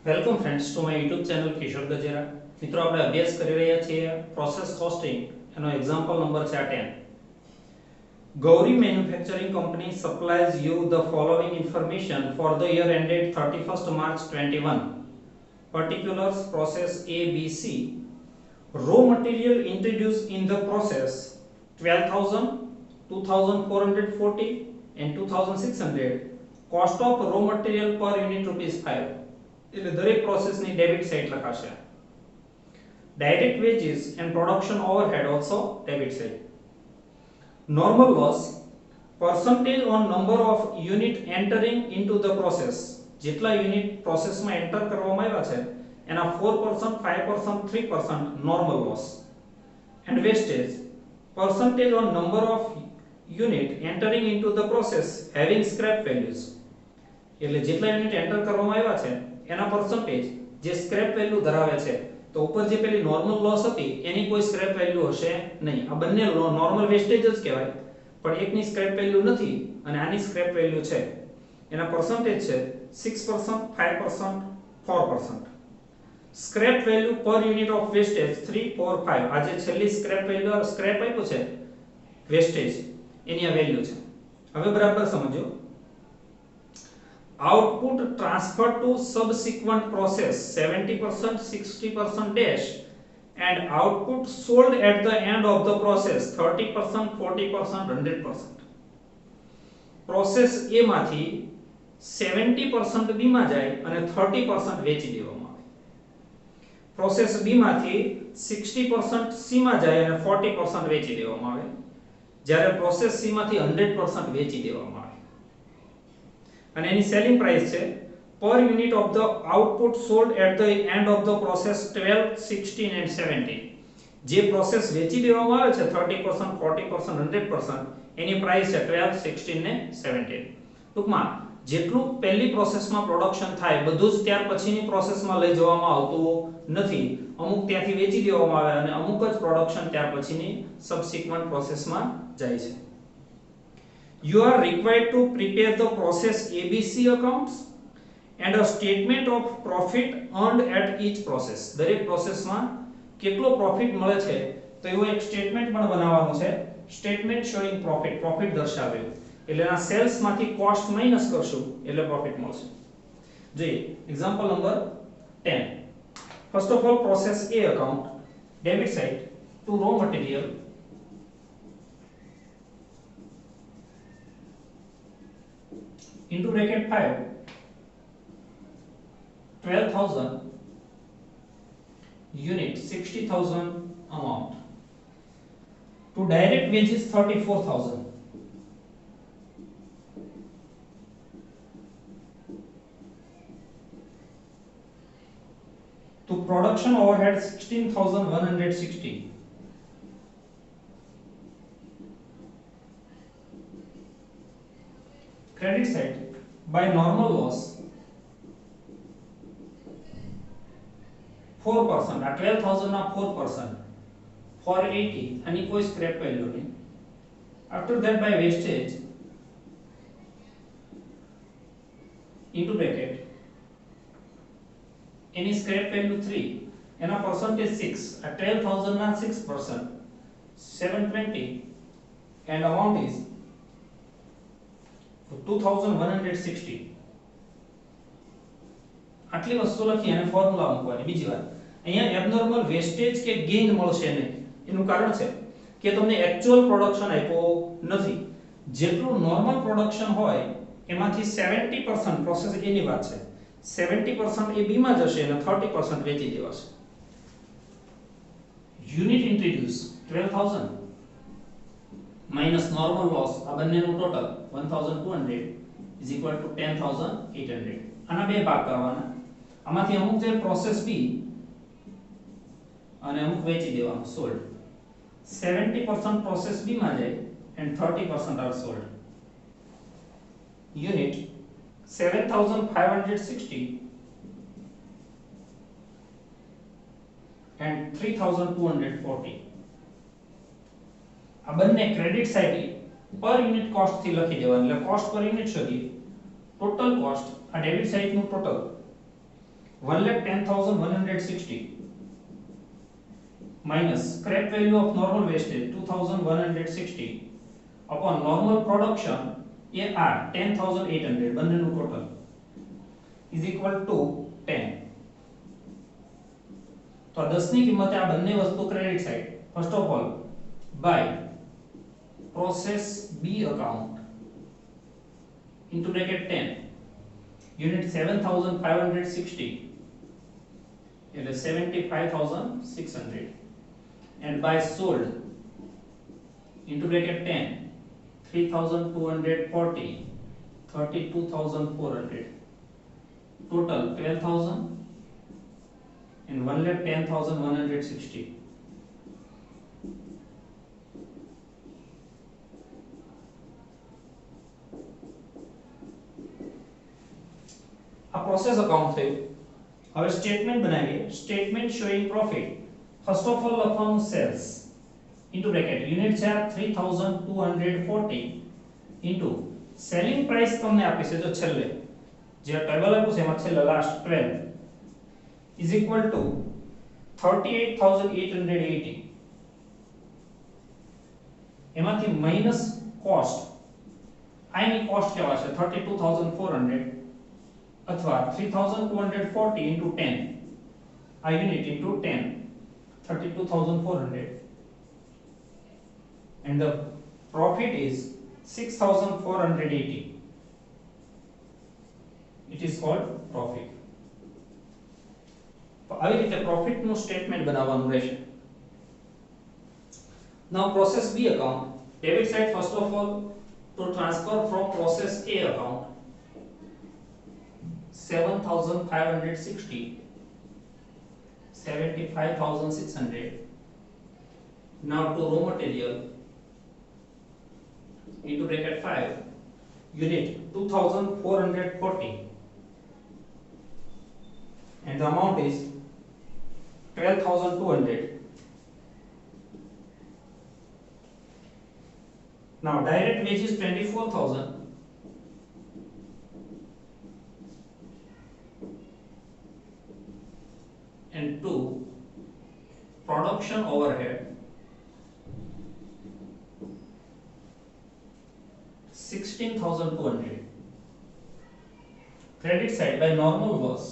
Welcome friends to my YouTube channel Kishor Gajera. મિત્રો આપણે અભ્યાસ કરી રહ્યા છીએ પ્રોસેસ કોસ્ટિંગ. એનો એક્ઝામ્પલ નંબર છે 10. Gauri manufacturing company supplies you the following information for the year ended 31st March 21. Particulars process A, B, C. Raw material introduced in the process 12,000, 2,440 and 2,600. Cost of raw material per unit ₹5. એટલે દરેક પ્રોસેસની debit side લખાશે. Direct veggies and production overhead also debit side. Normal loss percentage on number of unit entering into the process. જેટલા unit પ્રોસેસમાં enter કરવામાં આવ્યા છે એના 4%, 5%, 3% normal loss. And wastage percentage on number of unit entering into the process having scrap values. એટલે જેટલા unit enter કરવામાં આવ્યા છે એના પરસેન્ટેજ જે સ્ક્રેપ વેલ્યુ ધરાવે છે, તો ઉપર જે પેલી નોર્મલ લોસ હતી એની કોઈ સ્ક્રેપ વેલ્યુ હશે નહીં. આ બંને નોર્મલ વેસ્ટેજ જ કહેવાય, પણ એકની સ્ક્રેપ વેલ્યુ નથી અને આની સ્ક્રેપ વેલ્યુ છે. એના પરસેન્ટેજ છે 6%, 5%, 4%. સ્ક્રેપ વેલ્યુ પર યુનિટ ઓફ વેસ્ટેજ 3, 4, 5. આ જે છેલ્લી સ્ક્રેપ વેલ્યુ સ્ક્રેપ આપ્યું છે વેસ્ટેજ એની આ વેલ્યુ છે. હવે બરાબર સમજો. Output transferred to subsequent process 70%, 60% dash, and output sold at the end of the process 30%, 40%, 100%. Process A માંથી 70% B માં જાય અને 30% વેચી દેવામાં આવે. Process B માંથી 60% C માં જાય અને 40% વેચી દેવામાં આવે, જ્યારે process C માંથી 100% વેચી દેવામાં આવે. અને એની સેલિંગ પ્રાઇસ છે પર unit of the output sold at the end of the process 12, 16 and 17. જે પ્રોસેસ વેચી દેવામાં આવે છે 30%, 40%, 100%, એની પ્રાઇસ છે 12, 16 ને 17. ટૂંકમાં જેટલું પહેલી પ્રોસેસમાં પ્રોડક્શન થાય બધું જ ત્યાર પછીની પ્રોસેસમાં લઈ જવામાં આવતું નથી. અમુક ત્યાંથી વેચી દેવામાં આવે અને અમુક જ પ્રોડક્શન ત્યાર પછીની સબસિક્વન્ટ પ્રોસેસમાં જાય છે. You are required to prepare the process ABC accounts and a statement of profit earned at each process. દરેક પ્રોસેસમાં કેટલો પ્રોફિટ મળે છે તો એવો એક સ્ટેટમેન્ટ પણ બનાવવાનું છે. સ્ટેટમેન્ટ શોઈંગ પ્રોફિટ, પ્રોફિટ દર્શાવે. એટલે એના સેલ્સ માંથી કોસ્ટ માઈનસ કરશું એટલે પ્રોફિટ મળશે. જોઈએ example number 10. First of all process A account, debit side to raw material into bracket 5, 12,000 unit, 60,000 amount. To direct wages 34,000. To production overhead 16,160. Credit side by normal loss 4%. આ 12,000 ના 4%, 480 આની કોઈ scrap value નહીં. After that by wastage into bracket any scrap value 3, એના percentage 6. આ 12,000 ના 6%, 720 and amount is 2,160. આટલી વસ્તુ લખી અને ફોર્મ્યુલા મૂકવાની. બીજી વાત, અહીંયા એબનોર્મલ વેસ્ટેજ કે ગેઇન મળશે નહીં. એનું કારણ છે કે તમને એક્ચ્યુઅલ પ્રોડક્શન આપ્યો નથી. જેટલું નોર્મલ પ્રોડક્શન હોય એમાંથી 70% પ્રોસેસ એની વાત છે, 70% એ બી માં જશે અને 30% વેચી દેવાશે. Unit introduce 12,000 minus normal loss, આ બંનેનું ટોટલ 1,200 is equal to 10,800. આના બે ભાગ કરવાના. આમાંથી અમુક જે પ્રોસેસ બી અને અમુક વેચી દેવાનું સોલ્ડ. 70% પ્રોસેસ બી માં જાય and 30% are sold. Unit 7,560 and 3,240. આ બંને ક્રેડિટ સાઇડ પર યુનિટ કોસ્ટ થી લખી દેવાનું. એટલે કોસ્ટ પર યુનિટ શોધીએ. ટોટલ કોસ્ટ આ ડેબિટ સાઇડ નું total 1,10,160 minus scrap value of normal wastage 2,160 upon normal production AR 10,800 બંનેનું ટોટલ is equal to 10. તો આ 10 ની કિંમતે આ બંને વસ્તુ credit side first of all by process B account into bracket 10 unit 7,560 એટલે 75,600 and by sold into bracket 10 3,240 32,400 total 12,000 and 1,10,160. આ પ્રોસેસ અકાઉન્ટ થયું. હવે સ્ટેટમેન્ટ બનાવીએ. Statement showing profit. First of all લખવાનું સેલ્સ ઇન્ટુ બ્રેકેટ યુનિટ છે 3240 into selling price તમને આપી છે જો છેલ્લે જે ટેબલ આપ્યું છે એમાં છેલ્લે લાસ્ટ 12 is equal to 38,880 એમાંથી માઈનસ કોસ્ટ આની કોસ્ટ કેવા છે 32,400 અથવા 3,240 into 10 આ unit into 10 32,400 and the profit is 6,480. It is called profit. તો આવી રીતે પ્રોફિટ નું સ્ટેટમેન્ટ બનાવવાનું રહેશે. Now process B account debit side first of all to transfer from process A account 7,560 75,600 now to raw material into bracket 5 unit 2,440 and the amount is 12,200. Now direct wages 24,000 and 2 production overhead 16,200. Credit side by normal loss.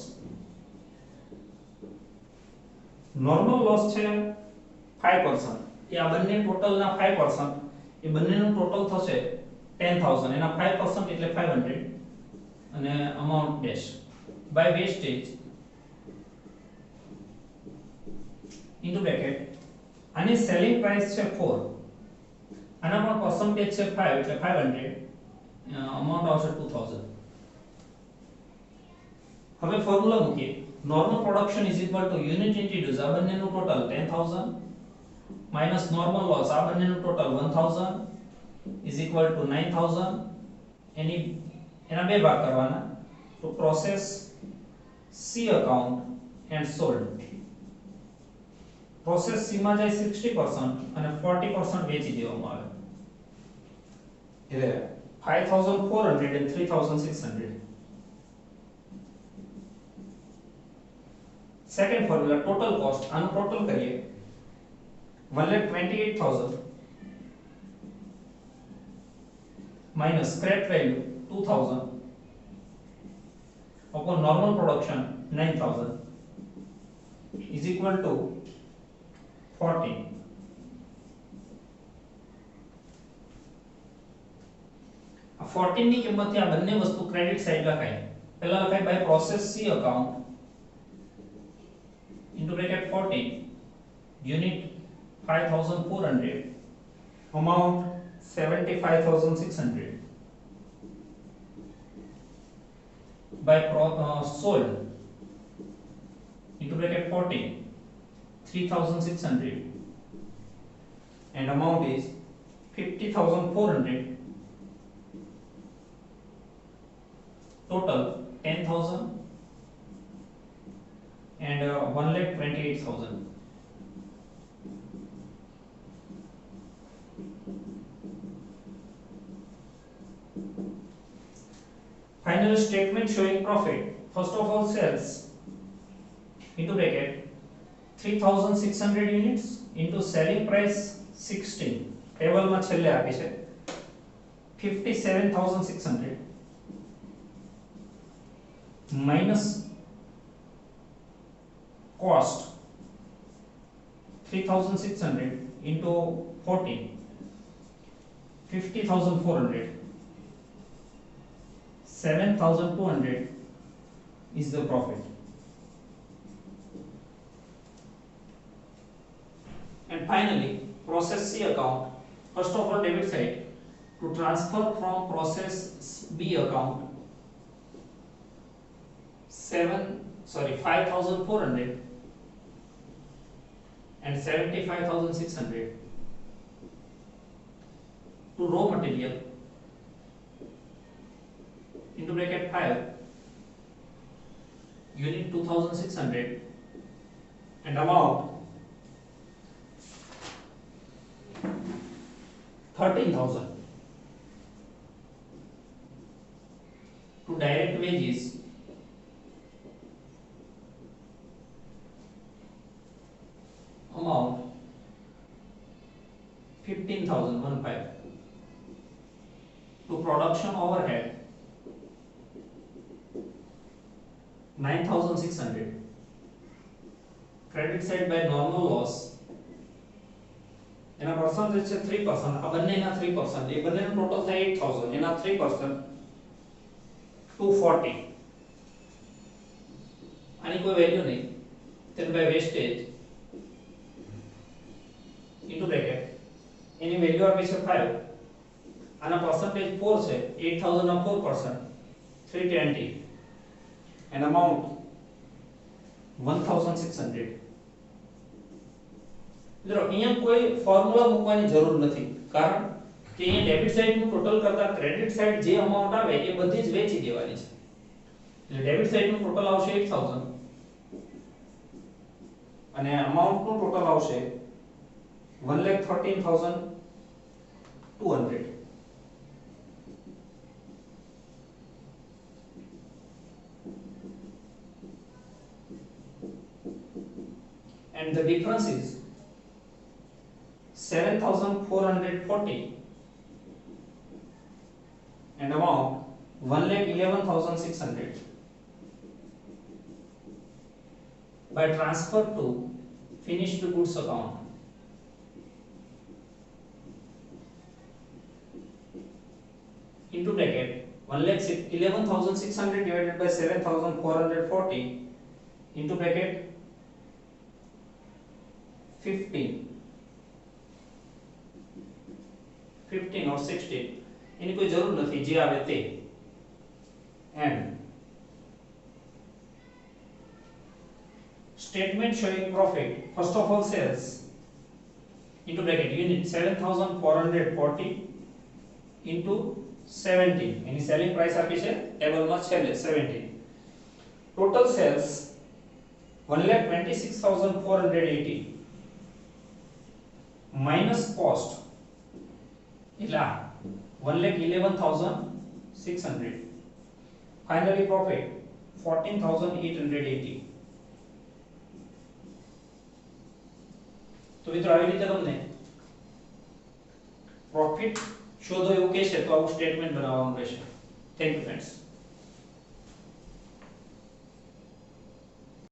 Normal loss છે 5%. એ આ બંને total ના 5%. એ બંનેનું total થશે 10,000. એના 5% એટલે 500 અને amount dash by wastage into bracket આની સેલિંગ પ્રાઇસ છે 4 આના પણ પર્સન્ટેજ છે 5 એટલે 500 amount આવશે 2000. હવે ફોર્મ્યુલા મૂકીએ. normal production is equal to unit introduce આ બંનેનું ટોટલ 10,000 minus normal loss આ બંનેનું ટોટલ 1000 is equal to 9,000 એના બે ભાગ કરવાના તો process C account and sold. process C માં જાય 60% અને 40% વેચી દેવામાં આવે એટલે 5,400 and 3,600. Second formula total cost આનું ટોટલ કરીએ 1,28,000 minus scrap value 2,000 upon normal production 9,000 is equal to 40. આ 14 ની કિંમતથી આ બંને વસ્તુ ક્રેડિટ સાઈડ લખાય. પહેલા લખાય by process C account into bracket 14 unit 5,400 amount 75,600 by sold into bracket 14 3,600 and amount is 50,400 total 10,000 and 1,28,000. Final statement showing profit. First of all, sales into bracket 3600 units into selling price 16 table માં છેલ્લે આપી છે 57600 minus cost 3600 into 14 50400 7200 is the profit. And finally, process C account. First of all, debit side to transfer from process B account 5400 and 75600 to raw material into bracket 5 unit 2600 and amount 13,000 to direct wages amount 15,015 to production overhead 9,600 credit side by normal loss એના percentage છે 3% આ બંનેના 3% એ બંનેનું total થાય 8000 એના 3% 240 આની કોઈ value નહીં 10 by wastage into bracket any value આપી છે 5 આના percentage 4 છે 8000 ના 4% 320 and amount 1600 મિત્રો અહીંયા કોઈ ફોર્મ્યુલા મૂકવાની જરૂર નથી કારણ કે અહીંયા ડેબિટ સાઈડ નું ટોટલ કરતા ક્રેડિટ સાઈડ જે અમાઉન્ટ આવે એ બધી જ વેચી દેવાની છે એટલે ડેબિટ સાઈડ નું ટોટલ આવશે 8000 અને અમાઉન્ટ નું ટોટલ આવશે 1,13,200 and the difference is 7,440 and amount 1,11,600 by transfer to finished goods account. Into bracket 1,11,600 divided by 7,440 into bracket 15 or 16 એની કોઈ જરૂર નથી જે આવે તે and statement showing profit first of all sales into bracket unit 7,440 into 17 any selling price આપી છે table માં છેલ્લે 17 total sales 1,26,480 minus cost ila 1,11,600 finally profit 14,880 તો મિત્રો આવી રીતે તમને પ્રોફિટ શોધો એવું કહે છે તો આવું સ્ટેટમેન્ટ બનાવવાનું રહેશે થેન્ક યુ ફ્રેન્ડ્સ